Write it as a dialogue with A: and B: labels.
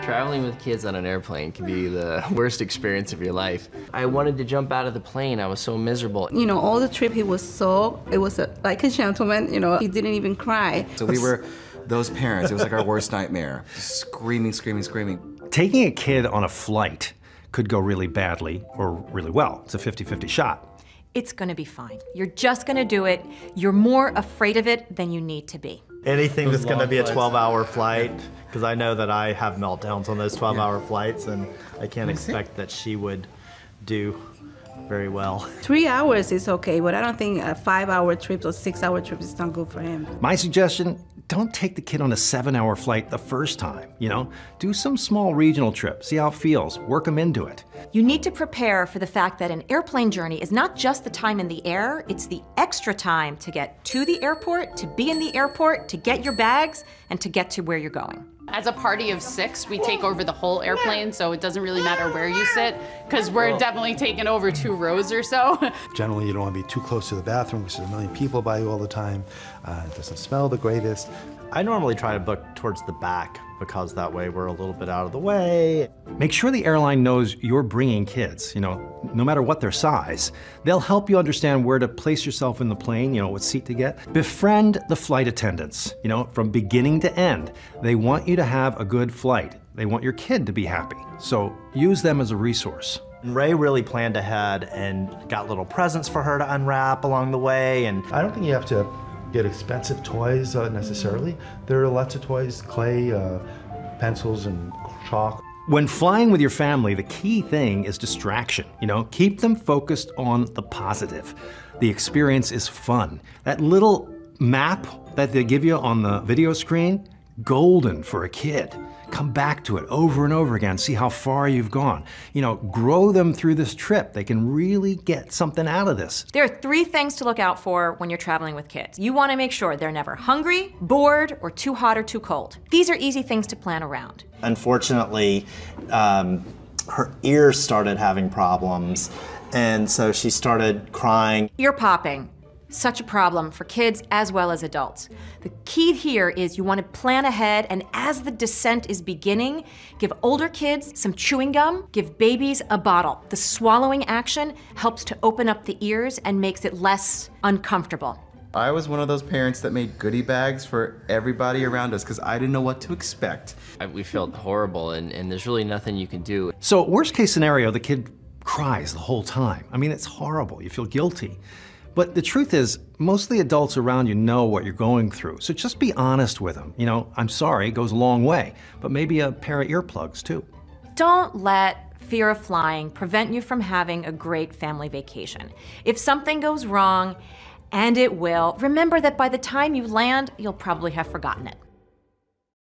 A: Traveling with kids on an airplane can be the worst experience of your life. I wanted to jump out of the plane. I was so miserable.
B: You know, all the trip he was like a gentleman, you know, he didn't even cry.
C: So we were those parents. It was like our worst nightmare. Screaming, screaming, screaming.
D: Taking a kid on a flight could go really badly or really well. It's a 50-50 shot.
E: It's gonna be fine. You're just gonna do it. You're more afraid of it than you need to be.
F: Anything that's gonna be a 12-hour flight, because I know that I have meltdowns on those 12-hour flights, and I can't expect that she would do very well.
B: 3 hours is okay, but I don't think a 5-hour trip or 6-hour trip is not good for him.
D: My suggestion, don't take the kid on a 7-hour flight the first time, you know? Do some small regional trip, see how it feels, work them into it.
E: You need to prepare for the fact that an airplane journey is not just the time in the air, it's the extra time to get to the airport, to be in the airport, to get your bags, and to get to where you're going.
G: As a party of 6, we take over the whole airplane, so it doesn't really matter where you sit, because we're definitely taking over 2 rows or so.
H: Generally, you don't want to be too close to the bathroom because there's a million people by you all the time. It doesn't smell the greatest.
F: I normally try to book towards the back because that way we're a little bit out of the way.
D: Make sure the airline knows you're bringing kids, you know, no matter what their size. They'll help you understand where to place yourself in the plane, you know, what seat to get. Befriend the flight attendants, you know, from beginning to end. They want you to have a good flight. They want your kid to be happy. So use them as a resource.
F: Ray really planned ahead and got little presents for her to unwrap along the way. And
H: I don't think you have to get expensive toys necessarily. There are lots of toys, clay, pencils, and chalk.
D: When flying with your family, the key thing is distraction. You know, keep them focused on the positive. The experience is fun. That little map that they give you on the video screen, golden for a kid. Come back to it over and over again, see how far you've gone. You know, grow them through this trip. They can really get something out of this.
E: There are 3 things to look out for when you're traveling with kids. You want to make sure they're never hungry, bored, or too hot or too cold. These are easy things to plan around.
F: Unfortunately, her ears started having problems, and so she started crying.
E: Ear popping. Such a problem for kids as well as adults. The key here is you want to plan ahead, and as the descent is beginning, give older kids some chewing gum, give babies a bottle. The swallowing action helps to open up the ears and makes it less uncomfortable.
C: I was one of those parents that made goodie bags for everybody around us because I didn't know what to expect.
A: We felt horrible, and there's really nothing you can do.
D: So worst case scenario, the kid cries the whole time. I mean, it's horrible. You feel guilty. But the truth is, most of the adults around you know what you're going through, so just be honest with them. You know, I'm sorry goes a long way, but maybe a pair of earplugs too.
E: Don't let fear of flying prevent you from having a great family vacation. If something goes wrong, and it will, remember that by the time you land, you'll probably have forgotten it.